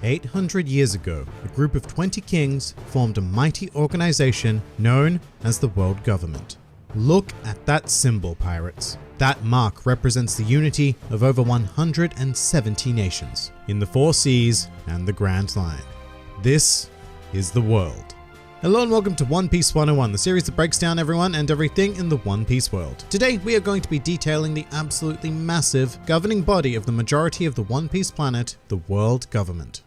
800 years ago, a group of 20 kings formed a mighty organization known as the World Government. Look at that symbol, pirates. That mark represents the unity of over 170 nations in the 4 seas and the Grand Line. This is the world. Hello and welcome to One Piece 101, the series that breaks down everyone and everything in the One Piece world. Today we are going to be detailing the absolutely massive governing body of the majority of the One Piece planet, the World Government.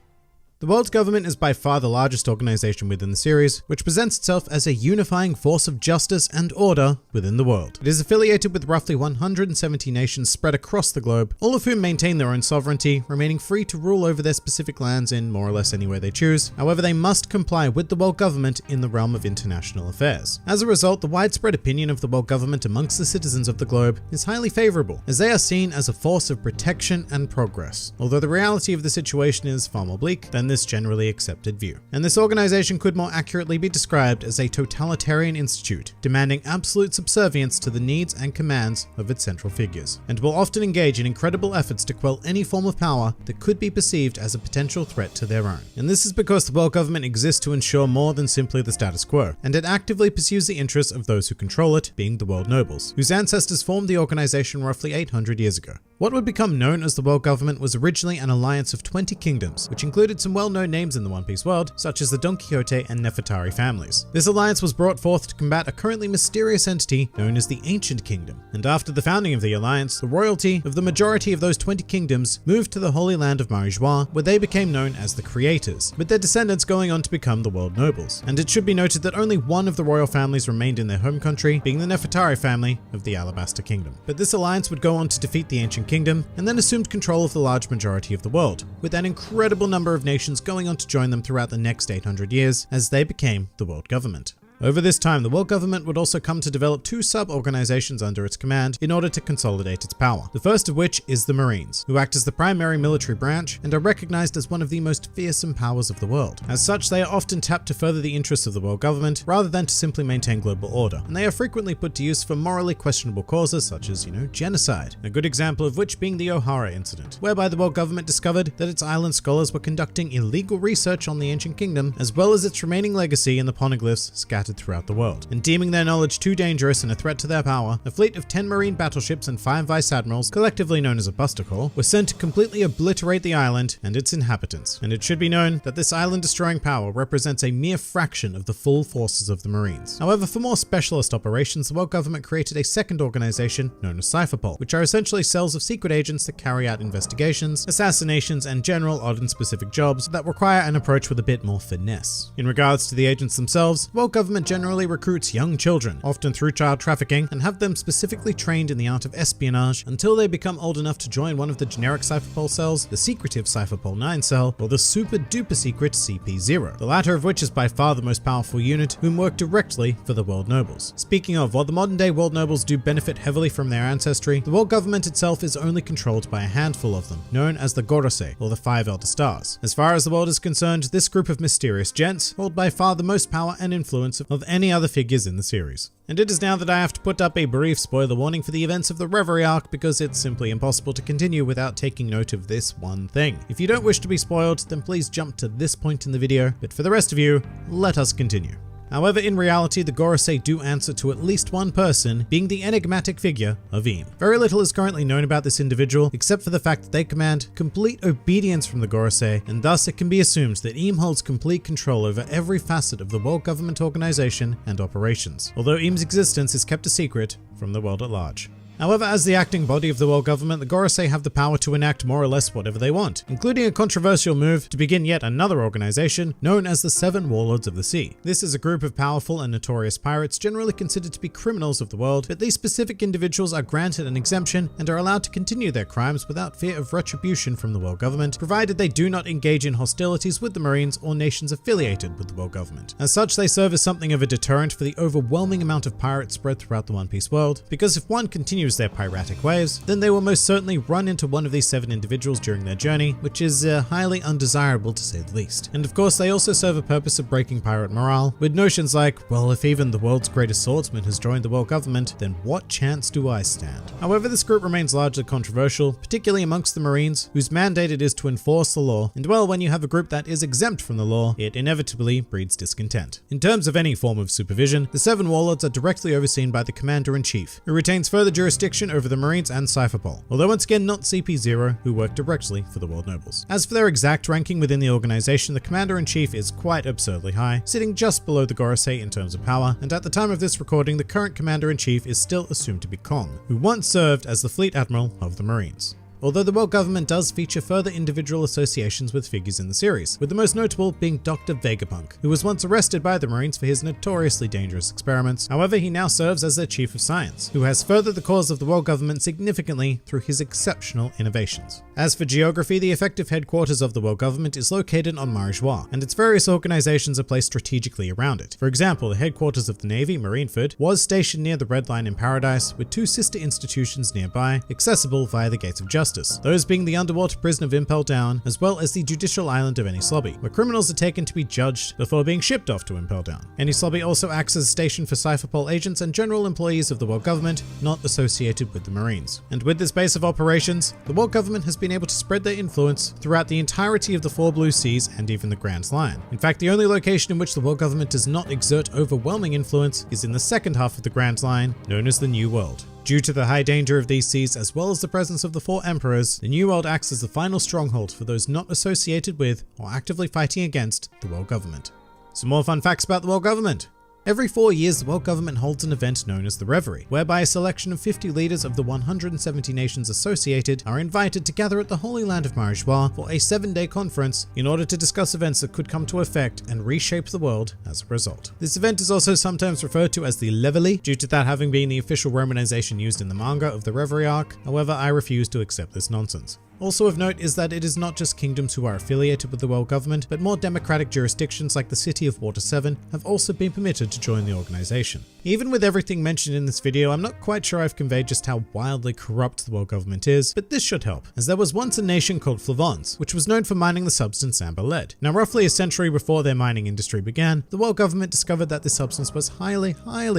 The World Government is by far the largest organization within the series, which presents itself as a unifying force of justice and order within the world. It is affiliated with roughly 170 nations spread across the globe, all of whom maintain their own sovereignty, remaining free to rule over their specific lands in more or less any way they choose. However, they must comply with the World Government in the realm of international affairs. As a result, the widespread opinion of the World Government amongst the citizens of the globe is highly favorable, as they are seen as a force of protection and progress, although the reality of the situation is far more bleak than this generally accepted view. And this organization could more accurately be described as a totalitarian institute, demanding absolute subservience to the needs and commands of its central figures, and will often engage in incredible efforts to quell any form of power that could be perceived as a potential threat to their own. And this is because the World Government exists to ensure more than simply the status quo, and it actively pursues the interests of those who control it, being the World Nobles, whose ancestors formed the organization roughly 800 years ago. What would become known as the World Government was originally an alliance of 20 kingdoms, which included some well-known names in the One Piece world, such as the Don Quixote and Nefertari families. This alliance was brought forth to combat a currently mysterious entity known as the Ancient Kingdom, and after the founding of the alliance, the royalty of the majority of those 20 kingdoms moved to the Holy Land of Marijois, where they became known as the Creators, with their descendants going on to become the World Nobles. And it should be noted that only one of the royal families remained in their home country, being the Nefertari family of the Alabasta Kingdom. But this alliance would go on to defeat the Ancient Kingdom, and then assumed control of the large majority of the world, with an incredible number of nations going on to join them throughout the next 800 years as they became the World Government. Over this time, the World Government would also come to develop 2 sub-organizations under its command in order to consolidate its power. The first of which is the Marines, who act as the primary military branch and are recognized as one of the most fearsome powers of the world. As such, they are often tapped to further the interests of the World Government rather than to simply maintain global order, and they are frequently put to use for morally questionable causes such as, genocide. A good example of which being the Ohara incident, whereby the World Government discovered that its island scholars were conducting illegal research on the Ancient Kingdom, as well as its remaining legacy in the poneglyphs scattered throughout the world. And deeming their knowledge too dangerous and a threat to their power, a fleet of 10 marine battleships and 5 vice admirals, collectively known as a Buster Corps, were sent to completely obliterate the island and its inhabitants. And it should be known that this island-destroying power represents a mere fraction of the full forces of the Marines. However, for more specialist operations, the World Government created a second organization known as Cypherpol, which are essentially cells of secret agents that carry out investigations, assassinations, and general odd and specific jobs that require an approach with a bit more finesse. In regards to the agents themselves, the World Government generally recruits young children, often through child trafficking, and have them specifically trained in the art of espionage until they become old enough to join one of the generic Cypherpol cells, the secretive Cypherpol 9 cell, or the super duper secret CP0, the latter of which is by far the most powerful unit, whom work directly for the World Nobles. Speaking of, while the modern day World Nobles do benefit heavily from their ancestry, the World Government itself is only controlled by a handful of them, known as the Gorosei, or the 5 Elder Stars. As far as the world is concerned, this group of mysterious gents hold by far the most power and influence of any other figures in the series. And it is now that I have to put up a brief spoiler warning for the events of the Reverie arc, because it's simply impossible to continue without taking note of this one thing. If you don't wish to be spoiled, then please jump to this point in the video, but for the rest of you, let us continue. However, in reality, the Gorosei do answer to at least one person, being the enigmatic figure of Ym. Very little is currently known about this individual, except for the fact that they command complete obedience from the Gorosei, and thus it can be assumed that Ym holds complete control over every facet of the World Government organization and operations, although Ym's existence is kept a secret from the world at large. However, as the acting body of the World Government, the Gorosei have the power to enact more or less whatever they want, including a controversial move to begin yet another organization known as the 7 Warlords of the Sea. This is a group of powerful and notorious pirates generally considered to be criminals of the world, but these specific individuals are granted an exemption and are allowed to continue their crimes without fear of retribution from the World Government, provided they do not engage in hostilities with the Marines or nations affiliated with the World Government. As such, they serve as something of a deterrent for the overwhelming amount of pirates spread throughout the One Piece world, because if one continues choose their piratic ways, then they will most certainly run into one of these 7 individuals during their journey, which is highly undesirable to say the least. And of course, they also serve a purpose of breaking pirate morale, with notions like, well, if even the world's greatest swordsman has joined the world government, then what chance do I stand? However, this group remains largely controversial, particularly amongst the Marines, whose mandate it is to enforce the law, and well, when you have a group that is exempt from the law, it inevitably breeds discontent. In terms of any form of supervision, the 7 warlords are directly overseen by the Commander-in-Chief, who retains further jurisdiction over the Marines and Cypherpol, although once again not CP0, who work directly for the World Nobles. As for their exact ranking within the organization, the Commander-in-Chief is quite absurdly high, sitting just below the Gorosei in terms of power, and at the time of this recording, the current Commander-in-Chief is still assumed to be Kong, who once served as the Fleet Admiral of the Marines. Although the world government does feature further individual associations with figures in the series, with the most notable being Dr. Vegapunk, who was once arrested by the Marines for his notoriously dangerous experiments. However, he now serves as their Chief of Science, who has furthered the cause of the world government significantly through his exceptional innovations. As for geography, the effective headquarters of the world government is located on Marijois, and its various organizations are placed strategically around it. For example, the headquarters of the Navy, Marineford, was stationed near the Red Line in Paradise, with 2 sister institutions nearby, accessible via the Gates of Justice, those being the underwater prison of Impel Down, as well as the judicial island of Enislobby, where criminals are taken to be judged before being shipped off to Impel Down. Enislobby also acts as a station for Cypherpol agents and general employees of the world government not associated with the Marines. And with this base of operations, the world government has been able to spread their influence throughout the entirety of the 4 Blue Seas and even the Grand Line. In fact, the only location in which the world government does not exert overwhelming influence is in the second half of the Grand Line, known as the New World. Due to the high danger of these seas, as well as the presence of the 4 emperors, the New World acts as the final stronghold for those not associated with or actively fighting against the world government. Some more fun facts about the world government. Every 4 years, the world government holds an event known as the Reverie, whereby a selection of 50 leaders of the 170 nations associated are invited to gather at the Holy Land of Marijois for a 7-day conference in order to discuss events that could come to effect and reshape the world as a result. This event is also sometimes referred to as the Leveille, due to that having been the official romanization used in the manga of the Reverie arc. However, I refuse to accept this nonsense. Also of note is that it is not just kingdoms who are affiliated with the world government, but more democratic jurisdictions like the city of Water 7 have also been permitted to join the organization. Even with everything mentioned in this video, I'm not quite sure I've conveyed just how wildly corrupt the world government is, but this should help, as there was once a nation called Flavons, which was known for mining the substance amber lead. Now, roughly a century before their mining industry began, the world government discovered that this substance was highly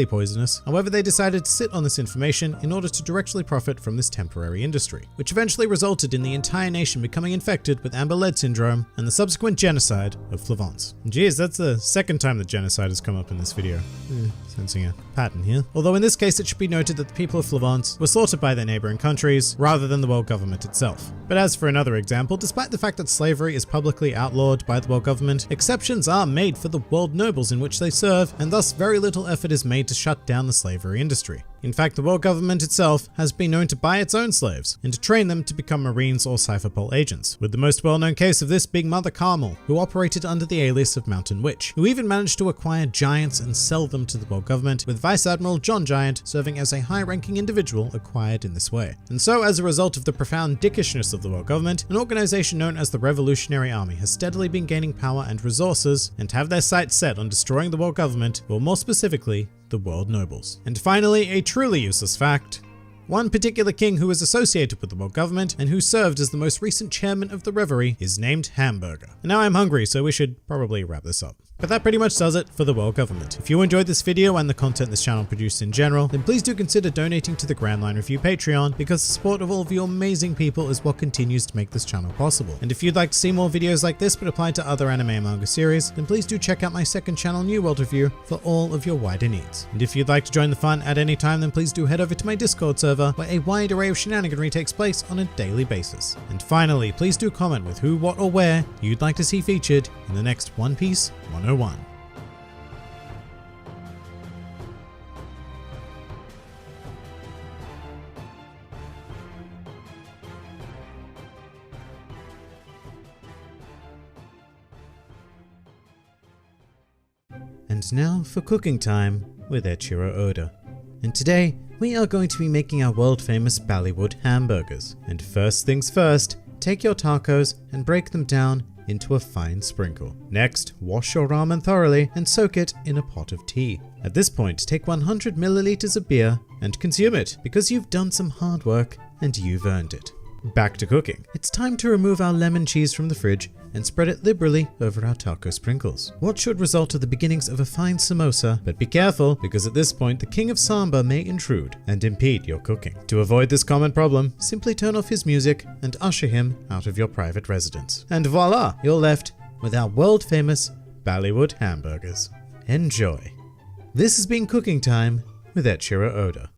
poisonous. However, they decided to sit on this information in order to directly profit from this temporary industry, which eventually resulted in the entire nation becoming infected with amber lead syndrome and the subsequent genocide of Flavons. Geez, that's the second time that genocide has come up in this video. Sensing a pattern here. Although in this case it should be noted that the people of Flavons were slaughtered by their neighboring countries rather than the world government itself. But as for another example, despite the fact that slavery is publicly outlawed by the world government, exceptions are made for the world nobles in which they serve, and thus very little effort is made to shut down the slavery industry. In fact, the world government itself has been known to buy its own slaves and to train them to become Marines or Cypherpol agents, with the most well-known case of this being Mother Carmel, who operated under the alias of Mountain Witch, who even managed to acquire giants and sell them to the world government, with Vice Admiral John Giant serving as a high-ranking individual acquired in this way. And so, as a result of the profound dickishness of the world government, an organization known as the Revolutionary Army has steadily been gaining power and resources, and have their sights set on destroying the world government, or more specifically, the world nobles. And finally, a truly useless fact. One particular king who is associated with the world government and who served as the most recent chairman of the Reverie is named Hamburger. And now I'm hungry, so we should probably wrap this up. But that pretty much does it for the world government. If you enjoyed this video and the content this channel produced in general, then please do consider donating to the Grand Line Review Patreon, because the support of all of you amazing people is what continues to make this channel possible. And if you'd like to see more videos like this but applied to other anime and manga series, then please do check out my second channel, New World Review, for all of your wider needs. And if you'd like to join the fun at any time, then please do head over to my Discord server, where a wide array of shenaniganry takes place on a daily basis. And finally, please do comment with who, what, or where you'd like to see featured in the next One Piece 101. And now for cooking time with Eiichiro Oda. And today, we are going to be making our world famous Ballywood hamburgers. And first things first, take your tacos and break them down into a fine sprinkle. Next, wash your ramen thoroughly and soak it in a pot of tea. At this point, take 100 milliliters of beer and consume it because you've done some hard work and you've earned it. Back to cooking. It's time to remove our lemon cheese from the fridge and spread it liberally over our taco sprinkles. What should result are the beginnings of a fine samosa, but be careful because at this point the king of samba may intrude and impede your cooking. To avoid this common problem, simply turn off his music and usher him out of your private residence. And voila, you're left with our world famous Ballywood hamburgers. Enjoy. This has been Cooking Time with Eiichiro Oda.